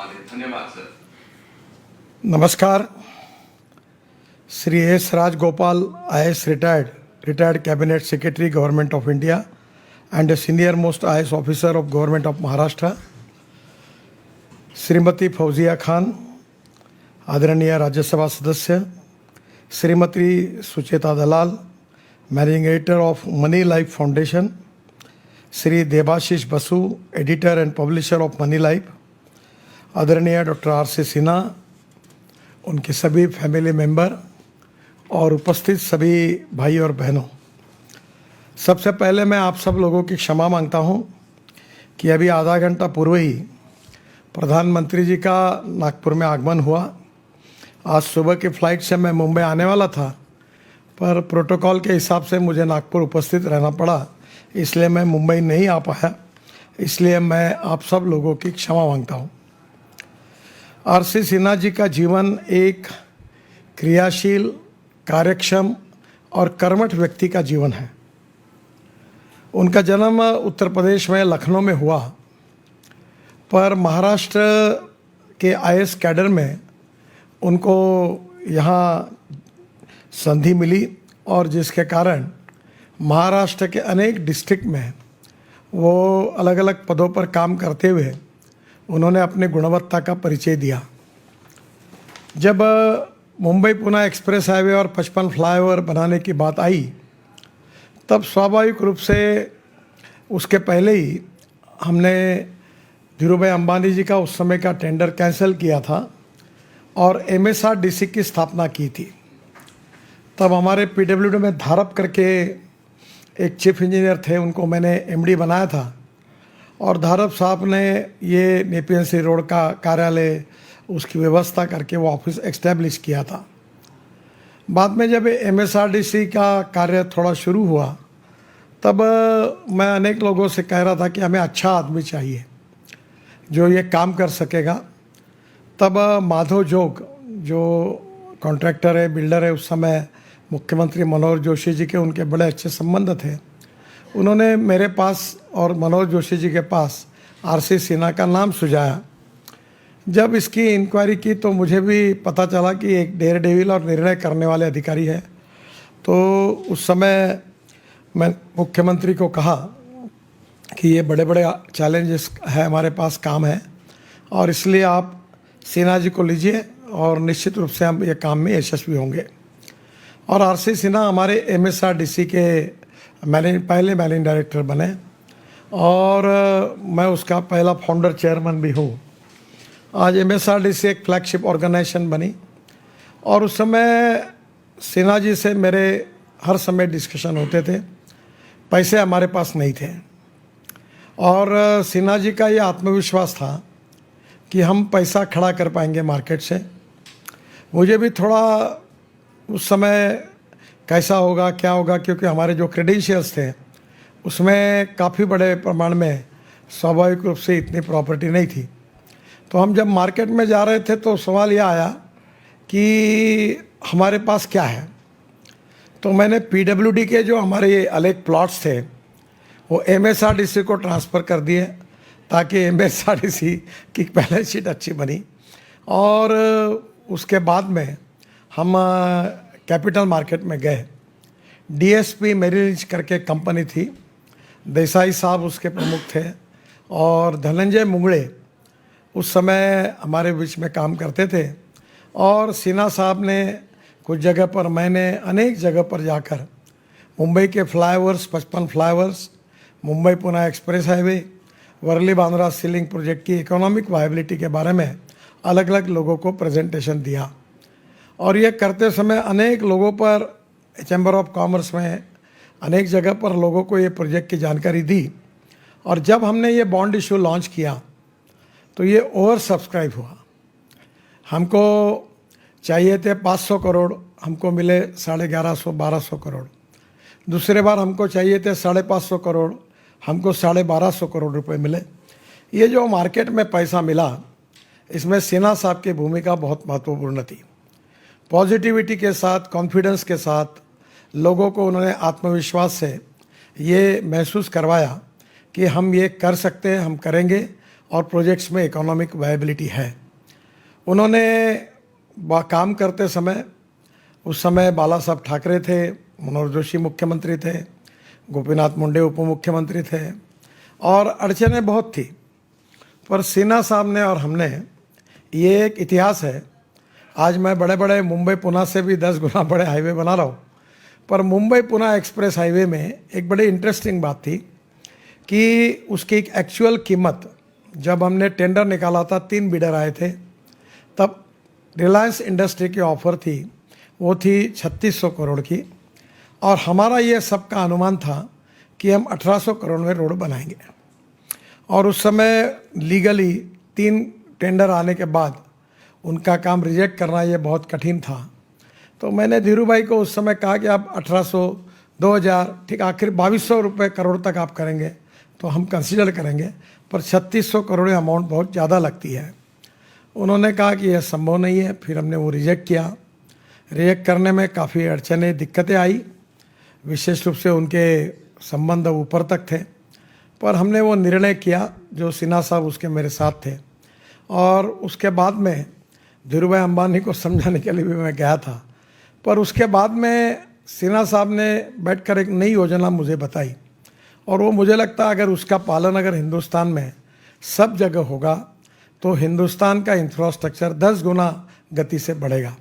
धन्यवाद सर। नमस्कार। Shri S Rajagopal, IAS retired cabinet secretary, Government of India, and a senior most IAS officer of Government of Maharashtra. Shrimati Fauzia Khan, आदरणीय राज्यसभा सदस्य, Shrimati Sucheta Dalal, managing editor of Moneylife Foundation, Shri Debashish Basu, editor and publisher of Moneylife, आदरणीय doctor RC Sinha, उनके सभी family member और उपस्थित सभी भाई और बहनों, सबसे पहले मैं आप सब लोगों की क्षमा मांगता हूं कि अभी आधा घंटा पूर्व ही प्रधानमंत्री जी का नागपुर में आगमन हुआ। आज सुबह की फ़्लाइट से मैं मुंबई आने वाला था, पर प्रोटोकॉल के हिसाब से मुझे नागपुर उपस्थित रहना पड़ा, इसलिए मैं मुंबई नहीं आ पाया। इसलिए मैं आप सब लोगों की क्षमा मांगता हूं। RC सिन्हा जी का जीवन एक क्रियाशील, कार्यक्षम और कर्मठ व्यक्ति का जीवन है। उनका जन्म उत्तर प्रदेश में लखनऊ में हुआ, पर महाराष्ट्र के IAS कैडर में उनको यहाँ संधि मिली और जिसके कारण महाराष्ट्र के अनेक डिस्ट्रिक्ट में वो अलग अलग पदों पर काम करते हुए उन्होंने अपनी गुणवत्ता का परिचय दिया। जब मुंबई पुणे एक्सप्रेस हाईवे और 55 फ्लाईओवर बनाने की बात आई, तब स्वाभाविक रूप से उसके पहले ही हमने धीरूभाई अंबानी जी का उस समय का टेंडर कैंसिल किया था और MSRDC की स्थापना की थी। तब हमारे PWD में धारप करके एक चीफ इंजीनियर थे, उनको मैंने MD बनाया था और धारप साहब ने ये नेपियन सी रोड का कार्यालय उसकी व्यवस्था करके वो ऑफिस एस्टेब्लिश किया था। बाद में जब MSRDC का कार्य थोड़ा शुरू हुआ, तब मैं अनेक लोगों से कह रहा था कि हमें अच्छा आदमी चाहिए जो ये काम कर सकेगा। तब माधव जोग जो कॉन्ट्रैक्टर है, बिल्डर है, उस समय मुख्यमंत्री मनोहर जोशी जी के उनके बड़े अच्छे संबंध थे। उन्होंने मेरे पास और मनोहर जोशी जी के पास RC सिन्हा का नाम सुझाया। जब इसकी इंक्वायरी की तो मुझे भी पता चला कि एक डेयर डेविल और निर्णय करने वाले अधिकारी है। तो उस समय मैं मुख्यमंत्री को कहा कि ये बड़े बड़े चैलेंजेस है, हमारे पास काम है और इसलिए आप सिन्हा जी को लीजिए और निश्चित रूप से हम ये काम में यशस्वी होंगे। और RC सिन्हा हमारे MSRDC के पहले मैनेजिंग डायरेक्टर बने और मैं उसका पहला फाउंडर चेयरमैन भी हूँ। आज MSRDC एक फ्लैगशिप ऑर्गेनाइजेशन बनी और उस समय सिन्हा जी से मेरे हर समय डिस्कशन होते थे। पैसे हमारे पास नहीं थे और सिन्हा जी का ये आत्मविश्वास था कि हम पैसा खड़ा कर पाएंगे मार्केट से। मुझे भी थोड़ा उस समय कैसा होगा क्या होगा, क्योंकि हमारे जो क्रेडेंशियल्स थे उसमें काफ़ी बड़े प्रमाण में स्वाभाविक रूप से इतनी प्रॉपर्टी नहीं थी। तो हम जब मार्केट में जा रहे थे तो सवाल यह आया कि हमारे पास क्या है। तो मैंने PWD के जो हमारे अलग प्लॉट्स थे वो MSRDC को ट्रांसफ़र कर दिए ताकि MSRDC की बैलेंस शीट अच्छी बनी। और उसके बाद में हम कैपिटल मार्केट में गए। DSP मेरी लिंच करके कंपनी थी, देसाई साहब उसके प्रमुख थे और धनंजय मुंगड़े उस समय हमारे बीच में काम करते थे। और सिन्हा साहब ने कुछ जगह पर, मैंने अनेक जगह पर जाकर मुंबई के flyovers, 55 flyovers, Mumbai Pune express highway, Worli Bandra sea link project की इकोनॉमिक वायबिलिटी के बारे में अलग अलग लोगों को प्रेजेंटेशन दिया। और ये करते समय अनेक लोगों पर, चैम्बर ऑफ कॉमर्स में अनेक जगह पर लोगों को ये प्रोजेक्ट की जानकारी दी। और जब हमने ये बॉन्ड इशू लॉन्च किया तो ये ओवर सब्सक्राइब हुआ। हमको चाहिए थे 500 करोड़, हमको मिले 1150-1200 करोड़। दूसरे बार हमको चाहिए थे 550 करोड़, हमको 1250 करोड़ रुपए मिले। ये जो मार्केट में पैसा मिला, इसमें सिन्हा साहब की भूमिका बहुत महत्वपूर्ण थी। पॉजिटिविटी के साथ, कॉन्फिडेंस के साथ लोगों को उन्होंने आत्मविश्वास से ये महसूस करवाया कि हम ये कर सकते हैं, हम करेंगे और प्रोजेक्ट्स में इकोनॉमिक वायबिलिटी है। उन्होंने काम करते समय, उस समय बाला साहब ठाकरे थे, मनोहर जोशी मुख्यमंत्री थे, गोपीनाथ मुंडे उप मुख्यमंत्री थे और अड़चनें बहुत थी, पर सिन्हा साहब ने और हमने, ये एक इतिहास है। आज मैं बड़े बड़े मुंबई पुणे से भी 10 गुना बड़े हाईवे बना रहा हूँ, पर मुंबई पुणे एक्सप्रेस हाईवे में एक बड़ी इंटरेस्टिंग बात थी कि उसकी एक एक्चुअल कीमत, जब हमने टेंडर निकाला था 3 बिडर आए थे, तब रिलायंस इंडस्ट्री की ऑफ़र थी, वो थी 3600 करोड़ की, और हमारा ये सबका अनुमान था कि हम 1800 करोड़ में रोड बनाएंगे। और उस समय लीगली 3 टेंडर आने के बाद उनका काम रिजेक्ट करना ये बहुत कठिन था। तो मैंने धीरू भाई को उस समय कहा कि आप 1800, 2000, ठीक आखिर 2200 रुपये करोड़ तक आप करेंगे तो हम कंसिडर करेंगे, पर 3600 करोड़ अमाउंट बहुत ज़्यादा लगती है। उन्होंने कहा कि यह संभव नहीं है। फिर हमने वो रिजेक्ट किया। रिजेक्ट करने में काफ़ी अड़चनें, दिक्कतें आई, विशेष रूप से उनके संबंध ऊपर तक थे, पर हमने वो निर्णय किया, जो सिन्हा साहब उसके मेरे साथ थे। और उसके बाद में धीरू भाई अंबानी को समझाने के लिए भी मैं गया था, पर उसके बाद में सिन्हा साहब ने बैठकर एक नई योजना मुझे बताई, और वो मुझे लगता है अगर उसका पालन अगर हिंदुस्तान में सब जगह होगा तो हिंदुस्तान का इंफ्रास्ट्रक्चर 10 गुना गति से बढ़ेगा।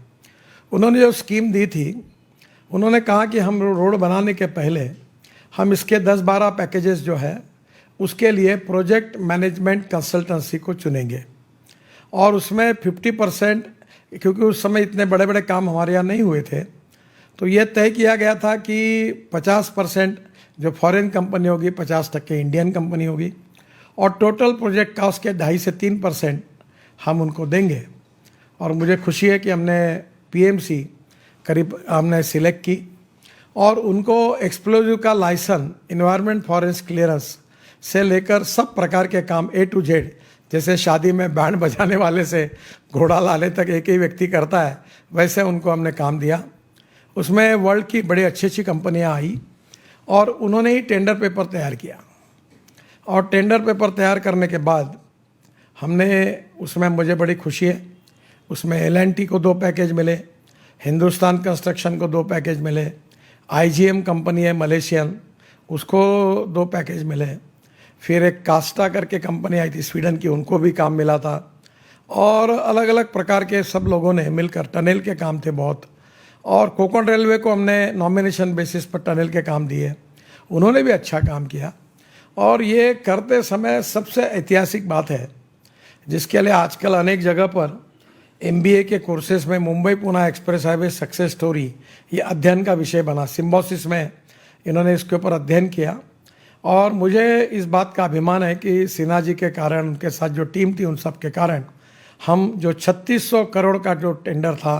उन्होंने जो स्कीम दी थी, उन्होंने कहा कि हम रोड बनाने के पहले हम इसके 10-12 पैकेजेस जो है उसके लिए प्रोजेक्ट मैनेजमेंट कंसल्टेंसी को चुनेंगे, और उसमें 50%, क्योंकि उस समय इतने बड़े बड़े काम हमारे यहाँ नहीं हुए थे, तो ये तय किया गया था कि 50% जो फॉरेन कंपनी होगी, 50% इंडियन कंपनी होगी, और टोटल प्रोजेक्ट कॉस्ट के 2.5 से 3% हम उनको देंगे। और मुझे खुशी है कि हमने पीएमसी करीब हमने सिलेक्ट की, और उनको एक्सप्लोजिव का लाइसेंस, इन्वायरमेंट फॉरेस्ट क्लियरेंस से लेकर सब प्रकार के काम A to Z, जैसे शादी में बैंड बजाने वाले से घोड़ा लाने तक एक ही व्यक्ति करता है, वैसे उनको हमने काम दिया। उसमें वर्ल्ड की बड़ी अच्छी अच्छी कंपनियां आई और उन्होंने ही टेंडर पेपर तैयार किया। और टेंडर पेपर तैयार करने के बाद हमने, उसमें मुझे बड़ी खुशी है, उसमें L&T को 2 पैकेज मिले, हिंदुस्तान कंस्ट्रक्शन को 2 पैकेज मिले, IGM कंपनी है मलेशियन, उसको 2 पैकेज मिले, फिर एक कास्टा करके कंपनी आई थी स्वीडन की, उनको भी काम मिला था, और अलग अलग प्रकार के सब लोगों ने मिलकर, टनल के काम थे बहुत, और कोंकण रेलवे को हमने नॉमिनेशन बेसिस पर टनल के काम दिए, उन्होंने भी अच्छा काम किया। और ये करते समय सबसे ऐतिहासिक बात है, जिसके लिए आजकल अनेक जगह पर MBA के कोर्सेज में Mumbai Pune express highway success story ये अध्ययन का विषय बना। सिम्बोसिस में इन्होंने इसके ऊपर अध्ययन किया, और मुझे इस बात का अभिमान है कि सिन्हा जी के कारण, उनके साथ जो टीम थी, उन सब के कारण हम जो 3600 करोड़ का जो टेंडर था,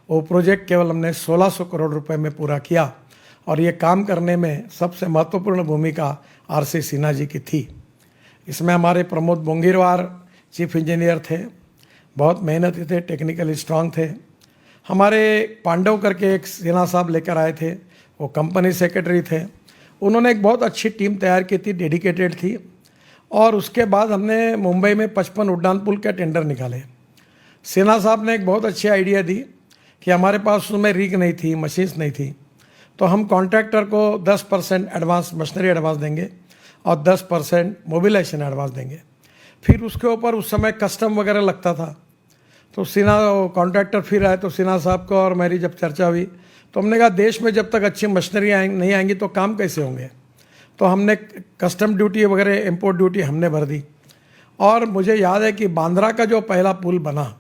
वो प्रोजेक्ट केवल हमने 1600 करोड़ रुपए में पूरा किया। और ये काम करने में सबसे महत्वपूर्ण भूमिका RC सिन्हा जी की थी। इसमें हमारे प्रमोद बोंगीरवार चीफ इंजीनियर थे, बहुत मेहनती थे, टेक्निकली स्ट्रांग थे। हमारे पांडव करके एक सिन्हा साहब लेकर आए थे, वो कंपनी सेक्रेटरी थे, उन्होंने एक बहुत अच्छी टीम तैयार की थी, डेडिकेटेड थी। और उसके बाद हमने मुंबई में 55 उड्डान पुल के टेंडर निकाले। सिन्हा साहब ने एक बहुत अच्छी आइडिया दी कि हमारे पास उसमें रिग नहीं थी, मशीन्स नहीं थी, तो हम कॉन्ट्रैक्टर को 10% एडवांस मशीनरी एडवांस देंगे और 10% मोबिलाइजेशन एडवांस देंगे। फिर उसके ऊपर उस समय कस्टम वगैरह लगता था। तो सिन्हा कॉन्ट्रैक्टर फिर आए, तो सिन्हा साहब को और मेरी जब चर्चा हुई, तो हमने कहा देश में जब तक अच्छी मशीनरी नहीं आएंगी तो काम कैसे होंगे। तो हमने कस्टम ड्यूटी वगैरह, इम्पोर्ट ड्यूटी हमने भर दी। और मुझे याद है कि बांद्रा का जो पहला पुल बना,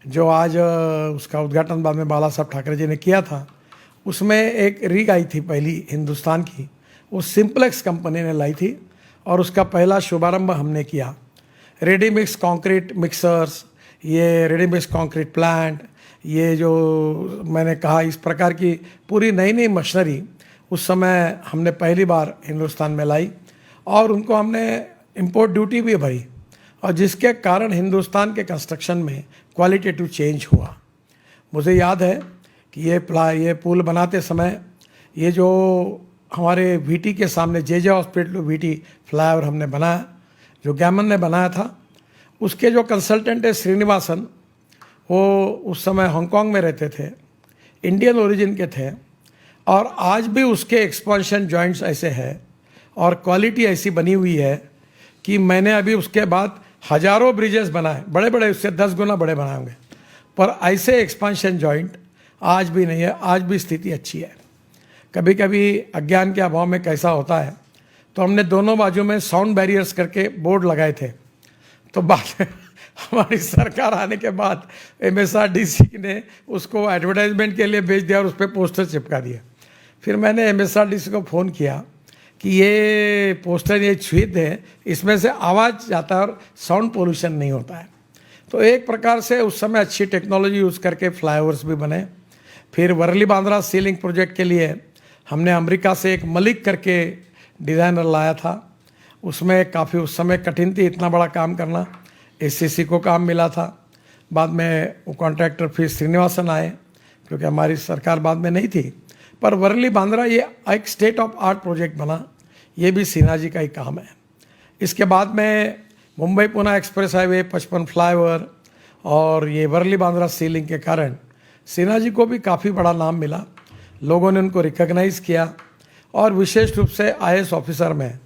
जो आज उसका उद्घाटन बाद में बाला साहब ठाकरे जी ने किया था, उसमें एक रिग आई थी पहली हिंदुस्तान की, वो सिंप्लेक्स कंपनी ने लाई थी, और उसका पहला शुभारंभ हमने किया। रेडी मिक्स कंक्रीट मिक्सर्स, ये रेडी मिक्स कंक्रीट प्लांट, ये जो मैंने कहा, इस प्रकार की पूरी नई नई मशीनरी उस समय हमने पहली बार हिंदुस्तान में लाई, और उनको हमने इंपोर्ट ड्यूटी भी भरी, और जिसके कारण हिंदुस्तान के कंस्ट्रक्शन में क्वालिटेटिव चेंज हुआ। मुझे याद है कि ये पुल बनाते समय ये जो हमारे VT के सामने JJ हॉस्पिटल VT फ्लाईओवर हमने बनाया, जो गैमन ने बनाया था, उसके जो कंसल्टेंट है श्रीनिवासन, वो उस समय हांगकांग में रहते थे, इंडियन ओरिजिन के थे, और आज भी उसके एक्सपांशन जॉइंट्स ऐसे हैं और क्वालिटी ऐसी बनी हुई है कि मैंने अभी उसके बाद हजारों ब्रिजेस बनाए, बड़े बड़े, उससे 10 गुना बड़े बनाए होंगे, पर ऐसे एक्सपांशन जॉइंट आज भी नहीं है। आज भी स्थिति अच्छी है। कभी कभी अज्ञान के अभाव में कैसा होता है, तो हमने दोनों बाजू में साउंड बैरियर्स करके बोर्ड लगाए थे, तो बाद में हमारी सरकार आने के बाद MSRDC ने उसको एडवर्टाइजमेंट के लिए भेज दिया और उस पर पोस्टर चिपका दिया। फिर मैंने MSRDC को फ़ोन किया कि ये पोस्टर, ये छुईत है, इसमें से आवाज़ जाता है और साउंड पोल्यूशन नहीं होता है। तो एक प्रकार से उस समय अच्छी टेक्नोलॉजी यूज़ करके फ्लाईओवर्स भी बने। फिर वर्ली बांद्रा सीलिंग प्रोजेक्ट के लिए हमने अमेरिका से एक मलिक करके डिज़ाइनर लाया था। उसमें काफ़ी उस समय कठिन थी इतना बड़ा काम करना। ACC को काम मिला था। बाद में वो कॉन्ट्रैक्टर फिर श्रीनिवासन आए, क्योंकि हमारी सरकार बाद में नहीं थी। पर वर्ली बांद्रा ये एक स्टेट ऑफ आर्ट प्रोजेक्ट बना, ये भी सिन्हा जी का ही काम है। इसके बाद में Mumbai Pune express highway, 55 flyover और ये वर्ली बांद्रा सीलिंग के कारण सिन्हा जी को भी काफ़ी बड़ा नाम मिला। लोगों ने उनको रिकॉग्नाइज़ किया, और विशेष रूप से IAS ऑफिसर में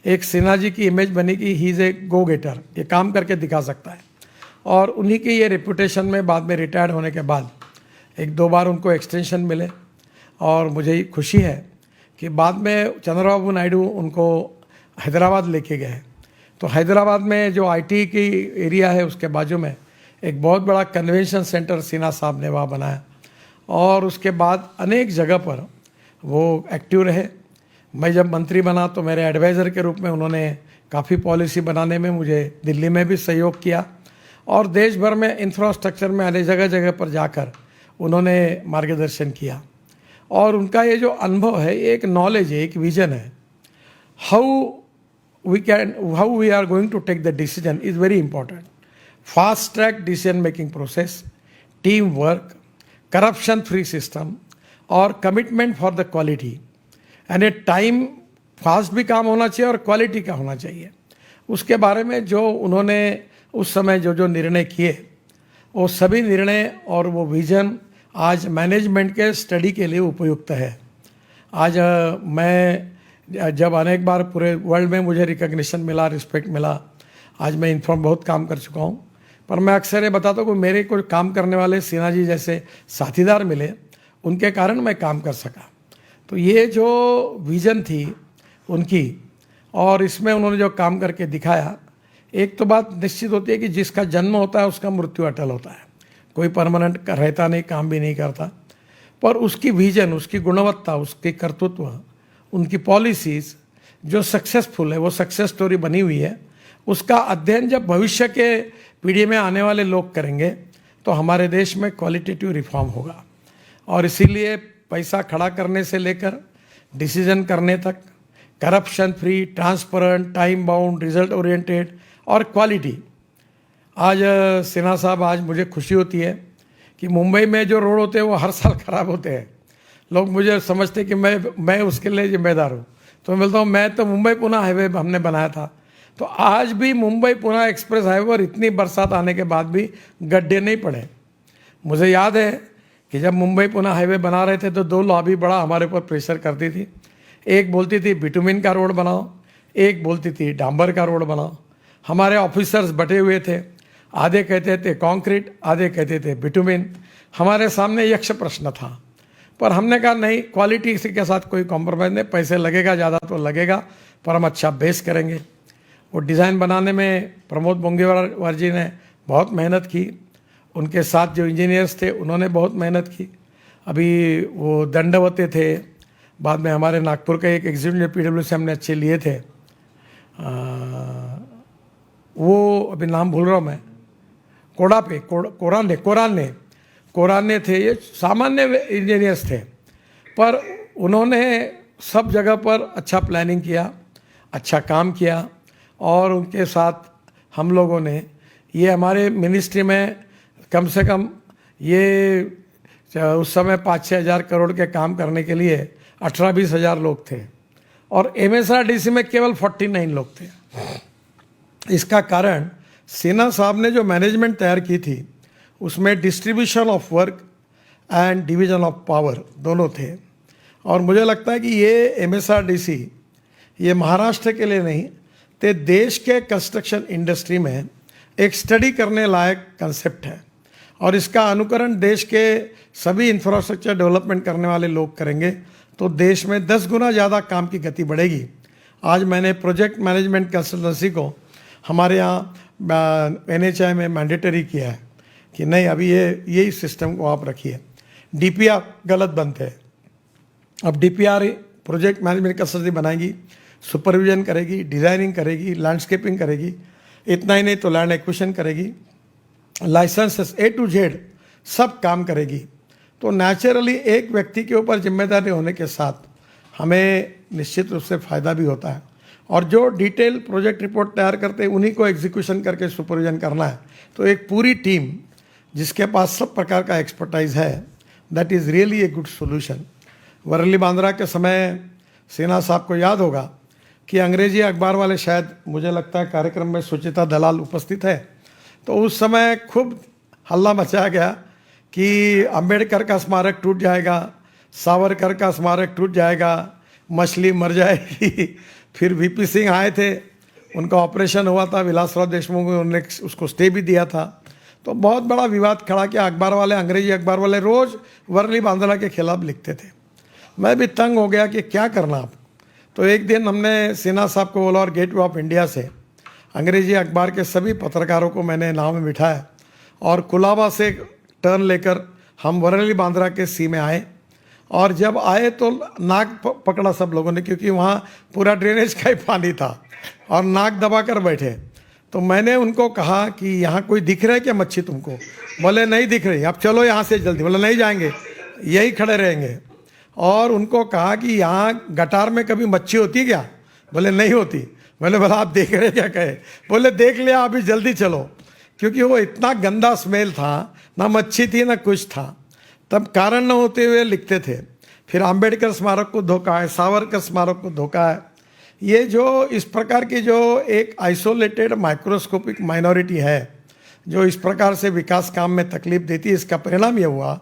एक सिन्हा जी की इमेज बनी कि ही इज़ ए गो गेटर, ये काम करके दिखा सकता है। और उन्हीं की ये रेपुटेशन में बाद में रिटायर्ड होने के बाद 1-2 बार उनको एक्सटेंशन मिले, और मुझे खुशी है कि बाद में चंद्रबाबू नायडू उनको हैदराबाद लेके गए। तो हैदराबाद में जो IT की एरिया है, उसके बाजू में एक बहुत बड़ा कन्वेंशन सेंटर सिन्हा साहब ने वहाँ बनाया, और उसके बाद अनेक जगह पर वो एक्टिव रहे। मैं जब मंत्री बना तो मेरे एडवाइज़र के रूप में उन्होंने काफ़ी पॉलिसी बनाने में मुझे दिल्ली में भी सहयोग किया, और देश भर में इंफ्रास्ट्रक्चर में अनेक जगह जगह पर जाकर उन्होंने मार्गदर्शन किया। और उनका ये जो अनुभव है, एक नॉलेज है, एक विजन है। How we are going to take the decision is very important. Fast track decision making process, team work, corruption free system और कमिटमेंट फॉर द क्वालिटी। यानी टाइम फास्ट भी काम होना चाहिए और क्वालिटी का होना चाहिए। उसके बारे में जो उन्होंने उस समय जो निर्णय किए, वो सभी निर्णय और वो विजन आज मैनेजमेंट के स्टडी के लिए उपयुक्त है। आज मैं जब अनेक बार पूरे वर्ल्ड में मुझे रिकग्निशन मिला, रिस्पेक्ट मिला, आज मैं इन्फॉर्म बहुत काम कर चुका हूँ, पर मैं अक्सर ये बताता हूँ कि मेरे को काम करने वाले सिन्हा जी जैसे साथीदार मिले, उनके कारण मैं काम कर सका। तो ये जो विज़न थी उनकी, और इसमें उन्होंने जो काम करके दिखाया, एक तो बात निश्चित होती है कि जिसका जन्म होता है उसका मृत्यु अटल होता है। कोई परमानेंट रहता नहीं, काम भी नहीं करता, पर उसकी विजन, उसकी गुणवत्ता, उसकी कर्तृत्व, उनकी पॉलिसीज़ जो सक्सेसफुल है, वो सक्सेस स्टोरी बनी हुई है। उसका अध्ययन जब भविष्य के पीढ़ी में आने वाले लोग करेंगे तो हमारे देश में क्वालिटेटिव रिफॉर्म होगा। और इसीलिए पैसा खड़ा करने से लेकर डिसीजन करने तक, corruption free, transparent, time bound, result oriented और क्वालिटी। आज सिन्हा साहब, आज मुझे खुशी होती है कि मुंबई में जो रोड होते हैं वो हर साल ख़राब होते हैं। लोग मुझे समझते कि मैं उसके लिए जिम्मेदार हूँ, तो मैं बोलता हूँ मैं तो मुंबई पुणे हाईवे हमने बनाया था। तो आज भी मुंबई पुणे एक्सप्रेस हाईवे पर इतनी बरसात आने के बाद भी गड्ढे नहीं पड़े। मुझे याद है कि जब मुंबई पुणे हाईवे बना रहे थे तो 2 लॉबी बड़ा हमारे ऊपर प्रेशर करती थी। एक बोलती थी बिटुमिन का रोड बनाओ, एक बोलती थी डांबर का रोड बनाओ। हमारे ऑफिसर्स बटे हुए थे, आधे कहते थे कंक्रीट, आधे कहते थे बिटुमिन। हमारे सामने यक्ष प्रश्न था, पर हमने कहा नहीं, क्वालिटी के साथ कोई कॉम्प्रोमाइज़ नहीं। पैसे लगेगा ज़्यादा तो लगेगा, पर हम अच्छा बेस करेंगे। वो डिज़ाइन बनाने में प्रमोद बोंगेवार जी ने बहुत मेहनत की, उनके साथ जो इंजीनियर्स थे उन्होंने बहुत मेहनत की। अभी वो दंडवते थे, बाद में हमारे नागपुर का एक एग्जीक्यूटिव PWC हमने अच्छे लिए थे, वो अभी नाम भूल रहा हूँ मैं, कोराने थे। ये सामान्य इंजीनियर्स थे, पर उन्होंने सब जगह पर अच्छा प्लानिंग किया, अच्छा काम किया। और उनके साथ हम लोगों ने, ये हमारे मिनिस्ट्री में कम से कम ये उस समय 5-6 हज़ार करोड़ के काम करने के लिए 18-20 हज़ार लोग थे, और MSRDC में केवल 49 लोग थे। इसका कारण सिन्हा साहब ने जो मैनेजमेंट तैयार की थी उसमें distribution of work and division of power दोनों थे। और मुझे लगता है कि ये MSRDC ये महाराष्ट्र के लिए नहीं तो देश के कंस्ट्रक्शन इंडस्ट्री में एक स्टडी करने लायक कंसेप्ट है, और इसका अनुकरण देश के सभी इंफ्रास्ट्रक्चर डेवलपमेंट करने वाले लोग करेंगे तो देश में 10 गुना ज़्यादा काम की गति बढ़ेगी। आज मैंने प्रोजेक्ट मैनेजमेंट कंसल्टेंसी को हमारे यहाँ NHI में मैंडेटरी किया है कि नहीं, अभी यही सिस्टम को आप रखिए। DPR गलत बनते हैं, अब DPR प्रोजेक्ट मैनेजमेंट कंसल्टेंसी बनाएगी, सुपरविजन करेगी, डिज़ाइनिंग करेगी, लैंडस्केपिंग करेगी, इतना ही नहीं तो लैंड एक्विजिशन करेगी, लाइसेंसेस A to Z सब काम करेगी। तो नेचुरली एक व्यक्ति के ऊपर जिम्मेदारी होने के साथ हमें निश्चित रूप से फ़ायदा भी होता है, और जो डिटेल प्रोजेक्ट रिपोर्ट तैयार करते हैं उन्हीं को एग्जीक्यूशन करके सुपरविजन करना है। तो एक पूरी टीम जिसके पास सब प्रकार का एक्सपर्टाइज है, that is really a good solution. Worli Bandra के समय सिन्हा साहब को याद होगा कि अंग्रेजी अखबार वाले, शायद मुझे लगता है कार्यक्रम में सुचिता दलाल उपस्थित है, तो उस समय खूब हल्ला मचाया गया कि अंबेडकर का स्मारक टूट जाएगा, सावरकर का स्मारक टूट जाएगा, मछली मर जाएगी। फिर VP सिंह आए थे, उनका ऑपरेशन हुआ था, विलासराव देशमुख उन्होंने उसको स्टे भी दिया था। तो बहुत बड़ा विवाद खड़ा किया। अखबार वाले, अंग्रेजी अखबार वाले रोज़ वर्ली बांद्रा के खिलाफ लिखते थे। मैं भी तंग हो गया कि क्या करना अब। तो एक दिन हमने सिन्हा साहब को बोला और गेटवे ऑफ इंडिया से अंग्रेजी अखबार के सभी पत्रकारों को मैंने नाव में बिठाया और कुलाबा से टर्न लेकर हम वर्ली बांद्रा के सी में आए। और जब आए तो नाक पकड़ा सब लोगों ने, क्योंकि वहाँ पूरा ड्रेनेज का ही पानी था और नाक दबा कर बैठे। तो मैंने उनको कहा कि यहाँ कोई दिख रहा है क्या मच्छी तुमको? बोले नहीं दिख रही, अब चलो यहाँ से जल्दी। बोले नहीं जाएंगे, यही खड़े रहेंगे। और उनको कहा कि यहाँ गटार में कभी मच्छी होती क्या? बोले नहीं होती। बोले आप देख रहे क्या? कहे बोले देख लिया, अभी जल्दी चलो, क्योंकि वो इतना गंदा स्मेल था, ना मच्छी थी ना कुछ था। तब कारण न होते हुए लिखते थे। फिर अंबेडकर स्मारक को धोखा है, सावरकर स्मारक को धोखा है। ये जो इस प्रकार की जो एक आइसोलेटेड माइक्रोस्कोपिक माइनॉरिटी है जो इस प्रकार से विकास काम में तकलीफ देती है, इसका परिणाम ये हुआ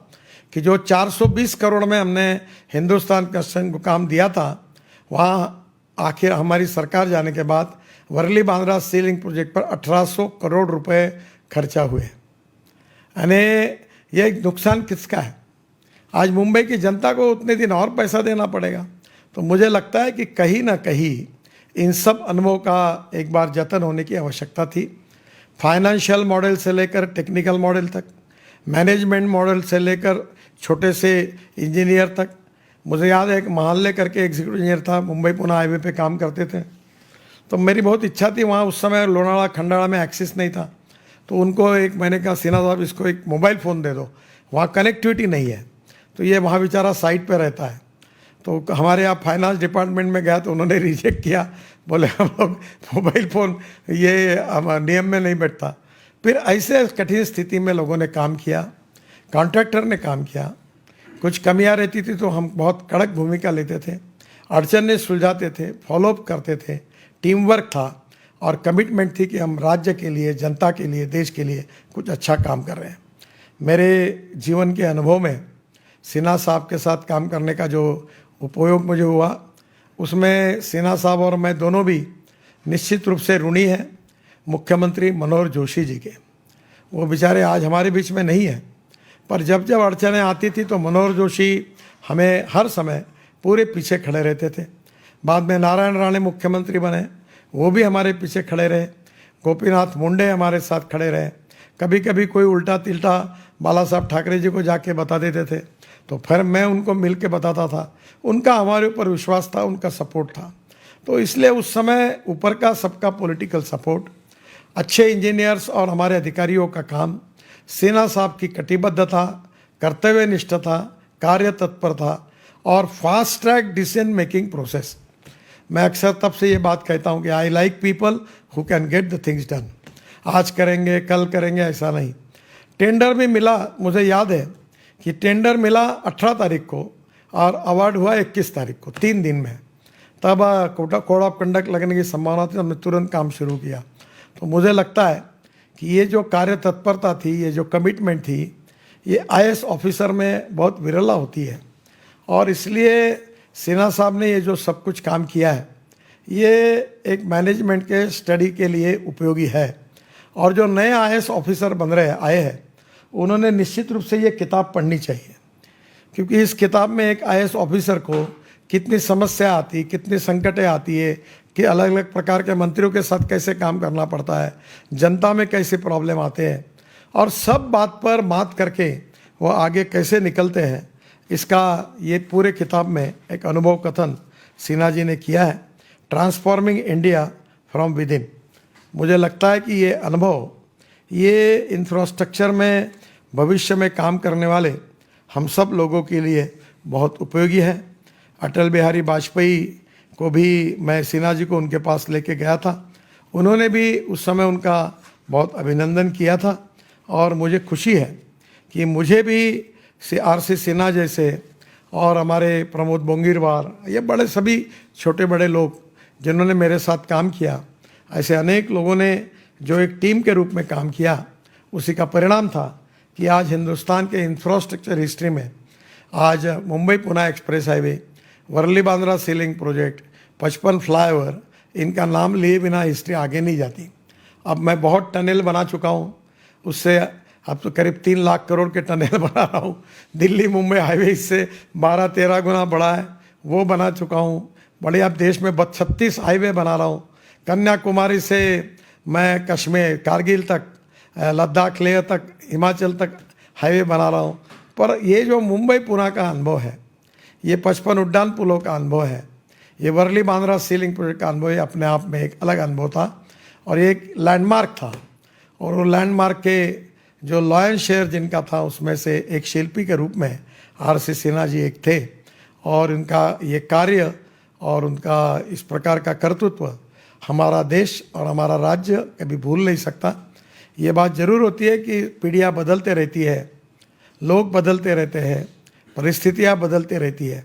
कि जो 420 करोड़ में हमने हिंदुस्तान कंस्ट्रक्शन को काम दिया था, वहाँ आखिर हमारी सरकार जाने के बाद वर्ली बांद्रा सी लिंक प्रोजेक्ट पर 1800 करोड़ रुपए खर्चा हुए। यानी ये नुकसान किसका है? आज मुंबई की जनता को उतने दिन और पैसा देना पड़ेगा। तो मुझे लगता है कि कहीं ना कहीं इन सब अनुभवों का एक बार जतन होने की आवश्यकता थी। फाइनेंशियल मॉडल से लेकर टेक्निकल मॉडल तक, मैनेजमेंट मॉडल से लेकर छोटे से इंजीनियर तक। मुझे याद है एक मोहल्ले करके एग्जीक्यूटिव इंजीनियर था, मुंबई पुणे हाईवे पे काम करते थे। तो मेरी बहुत इच्छा थी, वहाँ उस समय लोनावाला खंडाला में एक्सेस नहीं था, तो उनको मैंने कहा सिन्हा साहब इसको एक मोबाइल फ़ोन दे दो, वहाँ कनेक्टिविटी नहीं है। तो ये वहाँ बेचारा साइट पे रहता है। तो हमारे यहाँ फाइनेंस डिपार्टमेंट में गया तो उन्होंने रिजेक्ट किया, बोले हम लोग मोबाइल फ़ोन ये नियम में नहीं बैठता। फिर ऐसे कठिन स्थिति में लोगों ने काम किया, कॉन्ट्रैक्टर ने काम किया। कुछ कमियां रहती थी तो हम बहुत कड़क भूमिका लेते थे, अड़चने सुलझाते थे, फॉलोअप करते थे, टीम वर्क था और कमिटमेंट थी कि हम राज्य के लिए, जनता के लिए, देश के लिए कुछ अच्छा काम कर रहे हैं। मेरे जीवन के अनुभव में सिन्हा साहब के साथ काम करने का जो उपयोग मुझे हुआ, उसमें सिन्हा साहब और मैं दोनों भी निश्चित रूप से ऋणी हैं मुख्यमंत्री मनोहर जोशी जी के। वो बेचारे आज हमारे बीच में नहीं हैं, पर जब जब अड़चनें आती थी तो मनोहर जोशी हमें हर समय पूरे पीछे खड़े रहते थे। बाद में नारायण राणे मुख्यमंत्री बने, वो भी हमारे पीछे खड़े रहे। गोपीनाथ मुंडे हमारे साथ खड़े रहे। कभी कभी कोई उल्टा तिल्टा बाला साहब ठाकरे जी को जाके बता देते थे तो फिर मैं उनको मिल के बताता था। उनका हमारे ऊपर विश्वास था, उनका सपोर्ट था। तो इसलिए उस समय ऊपर का सबका पॉलिटिकल सपोर्ट, अच्छे इंजीनियर्स और हमारे अधिकारियों का काम, सिन्हा साहब की कटिबद्धता, कर्तव्यनिष्ठता, कार्य तत्परता और fast track decision making process. मैं अक्सर तब से ये बात कहता हूँ कि I like people who can get the things done. आज करेंगे कल करेंगे ऐसा नहीं। टेंडर भी मिला, मुझे याद है कि टेंडर मिला 18 तारीख को और अवार्ड हुआ 21 तारीख को, 3 दिन में। तब कोड ऑफ कंडक्ट लगने की संभावना थी, हमने तुरंत काम शुरू किया। तो मुझे लगता है कि ये जो कार्य तत्परता थी, ये जो कमिटमेंट थी, ये आईएएस ऑफिसर में बहुत विरला होती है। और इसलिए सिन्हा साहब ने ये जो सब कुछ काम किया है, ये एक मैनेजमेंट के स्टडी के लिए उपयोगी है। और जो नए आईएएस ऑफिसर बन रहे आए हैं, उन्होंने निश्चित रूप से ये किताब पढ़नी चाहिए, क्योंकि इस किताब में एक आईएएस ऑफिसर को कितनी समस्या आती, कितनी संकटें आती है, कि अलग अलग प्रकार के मंत्रियों के साथ कैसे काम करना पड़ता है, जनता में कैसे प्रॉब्लम आते हैं, और सब बात पर मात करके वो आगे कैसे निकलते हैं, इसका ये पूरे किताब में एक अनुभव कथन सिन्हा जी ने किया है, transforming India from with in. मुझे लगता है कि ये अनुभव, ये इंफ्रास्ट्रक्चर में भविष्य में काम करने वाले हम सब लोगों के लिए बहुत उपयोगी है। अटल बिहारी वाजपेयी को भी मैं सिन्हा जी को उनके पास लेके गया था, उन्होंने भी उस समय उनका बहुत अभिनंदन किया था। और मुझे खुशी है कि मुझे भी आरसी सिन्हा जैसे और हमारे प्रमोद बोंगीरवार, ये बड़े सभी छोटे बड़े लोग जिन्होंने मेरे साथ काम किया, ऐसे अनेक लोगों ने जो एक टीम के रूप में काम किया, उसी का परिणाम था कि आज हिंदुस्तान के इंफ्रास्ट्रक्चर हिस्ट्री में आज Mumbai Pune express highway, Worli Bandra sea link project, 55 flyover, इनका नाम लिए बिना हिस्ट्री आगे नहीं जाती। अब मैं बहुत टनल बना चुका हूँ, उससे अब तो करीब 3 लाख करोड़ के टनल बना रहा हूँ। दिल्ली मुंबई हाईवे इससे 12-13 गुना बड़ा है, वो बना चुका हूँ। बड़े अब देश में 36 हाईवे बना रहा हूँ। कन्याकुमारी से मैं कश्मीर, कारगिल तक, लद्दाख, लेह तक, हिमाचल तक हाईवे बना रहा हूँ। पर ये जो मुंबई पुणे का अनुभव है, ये 55 उड्डान पुलों का अनुभव है, ये वर्ली बांद्रा सीलिंग प्रोजेक्ट का अनुभव, ये अपने आप में एक अलग अनुभव था और एक लैंडमार्क था। और वो लैंडमार्क के जो लॉयन शेयर जिनका था, उसमें से एक शिल्पी के रूप में आरसी सिन्हा जी एक थे। और उनका ये कार्य और उनका इस प्रकार का कर्तृत्व हमारा देश और हमारा राज्य कभी भूल नहीं सकता। ये बात ज़रूर होती है कि पीढ़ियाँ बदलते रहती है, लोग बदलते रहते हैं, परिस्थितियाँ बदलती रहती है,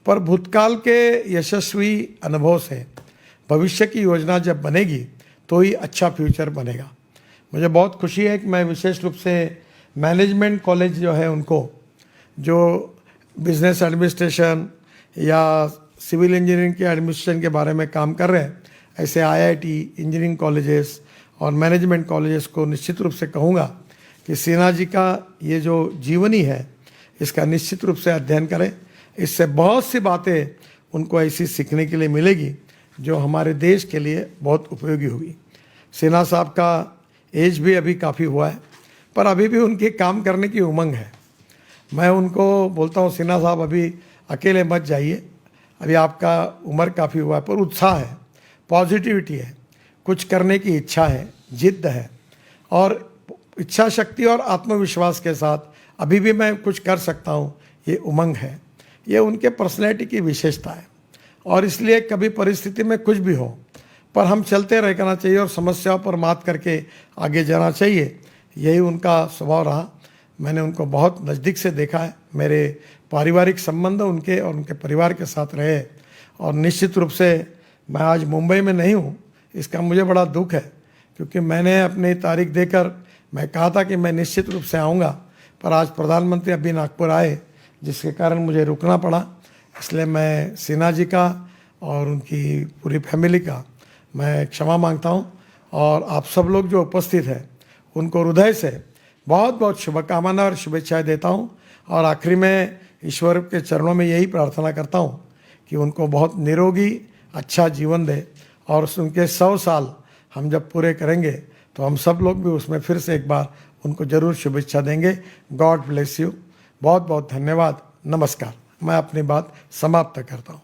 पर भूतकाल के यशस्वी अनुभव से भविष्य की योजना जब बनेगी तो ही अच्छा फ्यूचर बनेगा। मुझे बहुत खुशी है कि मैं विशेष रूप से मैनेजमेंट कॉलेज जो है उनको, जो बिजनेस एडमिनिस्ट्रेशन या सिविल इंजीनियरिंग के एडमिनिस्ट्रेशन के बारे में काम कर रहे हैं, ऐसे आईआईटी, इंजीनियरिंग कॉलेजेस और मैनेजमेंट कॉलेजेस को निश्चित रूप से कहूँगा कि सिन्हा जी का ये जो जीवनी है, इसका निश्चित रूप से अध्ययन करें। इससे बहुत सी बातें उनको ऐसी सीखने के लिए मिलेगी जो हमारे देश के लिए बहुत उपयोगी होगी। सिन्हा साहब का एज भी अभी काफ़ी हुआ है, पर अभी भी उनके काम करने की उमंग है। मैं उनको बोलता हूँ, सिन्हा साहब अभी अकेले मत जाइए, अभी आपका उम्र काफ़ी हुआ है, पर उत्साह है, पॉजिटिविटी है, कुछ करने की इच्छा है, जिद्द है, और इच्छा शक्ति और आत्मविश्वास के साथ अभी भी मैं कुछ कर सकता हूँ, ये उमंग है। ये उनके पर्सनैलिटी की विशेषता है। और इसलिए कभी परिस्थिति में कुछ भी हो, पर हम चलते रहना चाहिए और समस्याओं पर मात करके आगे जाना चाहिए। यही उनका स्वभाव रहा। मैंने उनको बहुत नज़दीक से देखा है, मेरे पारिवारिक संबंध उनके और उनके परिवार के साथ रहे। और निश्चित रूप से मैं आज मुंबई में नहीं हूँ, इसका मुझे बड़ा दुख है, क्योंकि मैंने अपनी तारीख देकर मैं कहा था कि मैं निश्चित रूप से आऊँगा, पर आज प्रधानमंत्री अभी नागपुर आए, जिसके कारण मुझे रुकना पड़ा। इसलिए मैं सिन्हा जी का और उनकी पूरी फैमिली का मैं क्षमा मांगता हूँ। और आप सब लोग जो उपस्थित हैं, उनको हृदय से बहुत बहुत शुभकामनाएं और शुभेच्छाएं देता हूँ। और आखिरी में ईश्वर के चरणों में यही प्रार्थना करता हूँ कि उनको बहुत निरोगी अच्छा जीवन दे, और उनके 100 साल हम जब पूरे करेंगे तो हम सब लोग भी उसमें फिर से एक बार उनको ज़रूर शुभेच्छा देंगे। God bless you. बहुत बहुत धन्यवाद। नमस्कार। मैं अपनी बात समाप्त करता हूँ।